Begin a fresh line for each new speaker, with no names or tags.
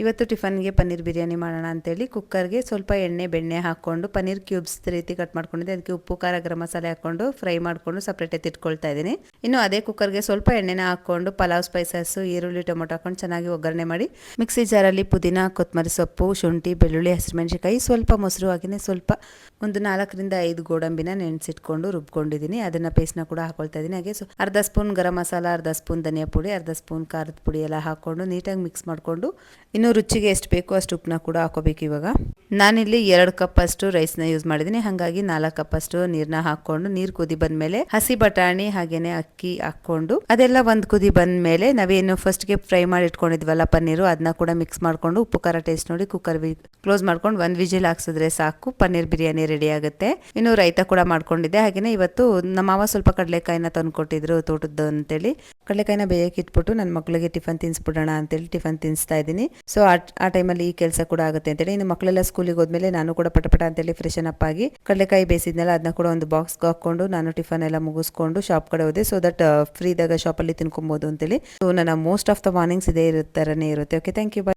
ಇವತ್ತು ಟಿಫನ್ಗೆ ಪನ್ನೀರ್ ಬಿರಿಯಾನಿ ಮಾಡೋಣ ಅಂತೇಳಿ ಕುಕ್ಕರ್ಗೆ ಸ್ವಲ್ಪ ಎಣ್ಣೆ ಬೆಣ್ಣೆ ಹಾಕ್ಕೊಂಡು ಪನ್ನೀರ್ ಕ್ಯೂಬ್ಸ್ ರೀತಿ ಕಟ್ ಮಾಡ್ಕೊಂಡಿದ್ದೆ. ಅದಕ್ಕೆ ಉಪ್ಪು ಖಾರ ಗರಂ ಮಸಾಲೆ ಹಾಕ್ಕೊಂಡು ಫ್ರೈ ಮಾಡಿಕೊಂಡು ಸಪ್ರೇಟ್ ಎತ್ತಿಟ್ಕೊಳ್ತಾ ಇದ್ದೀನಿ. ಇನ್ನು ಅದೇ ಕುಕ್ಕರ್ಗೆ ಸ್ವಲ್ಪ ಎಣ್ಣೆನ ಹಾಕ್ಕೊಂಡು ಪಲಾವ್ ಸ್ಪೈಸಸ್, ಈರುಳ್ಳಿ, ಟೊಮೊಟೊ ಹಾಕೊಂಡು ಚೆನ್ನಾಗಿ ಒಗ್ಗರಣೆ ಮಾಡಿ ಮಿಕ್ಸಿ ಜಾರಲ್ಲಿ ಪುದೀನ, ಕೊತ್ತಂಬರಿ ಸೊಪ್ಪು, ಶುಂಠಿ, ಬೆಳ್ಳುಳ್ಳಿ, ಹಸಿಮೆಣಸಿನಕಾಯಿ, ಸ್ವಲ್ಪ ಮೊಸರು ಹಾಕಿನೇ ಸ್ವಲ್ಪ ಒಂದು 4ರಿಂದ 5 ಗೋಡಂಬಿನ ನೆನೆಸಿಟ್ಕೊಂಡು ರುಬ್ಕೊಂಡಿದ್ದೀನಿ. ಅದನ್ನ ಪೇಸ್ಟ್ನ ಕೂಡ ಹಾಕೊಳ್ತಾ ಇದ್ದೀನಿ. ಹಾಗೆ ಅರ್ಧ ಸ್ಪೂನ್ ಗರಂ ಮಸಾಲ, ಅರ್ಧ ಸ್ಪೂನ್ ಧನಿಯಾ ಪುಡಿ, ಅರ್ಧ ಸ್ಪೂನ್ ಖಾರದ ಪುಡಿ ಎಲ್ಲ ಹಾಕೊಂಡು ನೀಟಾಗಿ ಮಿಕ್ಸ್ ಮಾಡಿಕೊಂಡು ಇನ್ನು ರುಚಿಗೆ ಎಷ್ಟು ಬೇಕೋ ಅಷ್ಟು ಉಪ್ಪನ್ನ ಕೂಡ ಹಾಕೋಬೇಕು. ಇವಾಗ ನಾನಿಲ್ಲಿ 2 ಕಪ್ ಅಷ್ಟು ರೈಸ್ನ ಯೂಸ್ ಮಾಡಿದ್ದೀನಿ. ಹಾಗಾಗಿ 4 ಕಪ್ ಅಷ್ಟು ನೀರನ್ನ ಹಾಕೊಂಡು ನೀರು ಕುದಿ ಬಂದ್ಮೇಲೆ ಹಸಿ ಬಟಾಣಿ ಹಾಗೇನೆ ಅಕ್ಕಿ ಹಾಕೊಂಡು ಅದೆಲ್ಲ ಒಂದು ಕುದಿ ಬಂದ್ಮೇಲೆ ನಾವೇನು ಫಸ್ಟ್ಗೆ ಫ್ರೈ ಮಾಡಿ ಇಟ್ಕೊಂಡಿದ್ವಲ್ಲ ಪನ್ನೀರು, ಅದನ್ನ ಕೂಡ ಮಿಕ್ಸ್ ಮಾಡ್ಕೊಂಡು ಉಪ್ಪು ಖಾರ ಟೇಸ್ಟ್ ನೋಡಿ ಕುಕ್ಕರ್ ಕ್ಲೋಸ್ ಮಾಡ್ಕೊಂಡು 1 ವಿಜಿಲ್ ಹಾಕ್ಸಿದ್ರೆ ಸಾಕು, ಪನ್ನೀರ್ ಬಿರಿಯಾನಿ ರೆಡಿ ಆಗುತ್ತೆ. ಇನ್ನು ರೈತ ಕೂಡ ಮಾಡ್ಕೊಂಡಿದ್ದೆ. ಹಾಗೇನೆ ಇವತ್ತು ನಮ್ಮ ಮಾವ ಸ್ವಲ್ಪ ಕಡಲೆಕಾಯಿನ ತಂದು ಕೊಟ್ಟಿದ್ರು ತೋಟದ್ದು ಅಂತೇಳಿ, ಕಡಲೆಕಾಯಿನ ಬೇಯಕ್ಕೆ ಇಟ್ಬಿಟ್ಟು ನನ್ನ ಮಕ್ಕಳಿಗೆ ಟಿಫನ್ ತಿನ್ಸ್ಬಿಡೋಣ ಅಂತೇಳಿ ಟಿಫನ್ ತಿನ್ನಿಸ್ತಾ ಇದ್ದೀನಿ. ಸೊ ಆ ಟೈಮಲ್ಲಿ ಈ ಕೆಲಸ ಕೂಡ ಆಗುತ್ತೆ ಅಂತೇಳಿ ಇನ್ನು ಮಕ್ಕಳೆಲ್ಲ ಸ್ಕೂಲಿಗೆ ಹೋದ್ಮೇಲೆ ನಾನು ಕೂಡ ಪಟಪಟ ಅಂತೇಳಿ ಫ್ರೆಶನ್ ಅಪ್ ಆಗಿ ಕಡಲೆಕಾಯಿ ಬೇಯಿಸಿದ್ನೆಲ್ಲ ಅದನ್ನ ಕೂಡ ಒಂದು ಬಾಕ್ಸ್ಗೆ ಹಾಕೊಂಡು ನಾನು ಟಿಫನ್ ಎಲ್ಲ ಮುಗಿಸ್ಕೊಂಡು ಶಾಪ್ ಕಡೆ ಹೋದೆ. ಸೊ ದಟ್ ಫ್ರೀ ಇದ್ದಾಗ ಶಾಪಲ್ಲಿ ತಿನ್ಕೊಬೋದು ಅಂತೇಳಿ. ಸೊ ನನ್ನ ಮೋಸ್ಟ್ ಆಫ್ ದ ಮಾರ್ನಿಂಗ್ಸ್ ಇದೇ ಥರನೇ ಇರುತ್ತೆ. Okay, thank you.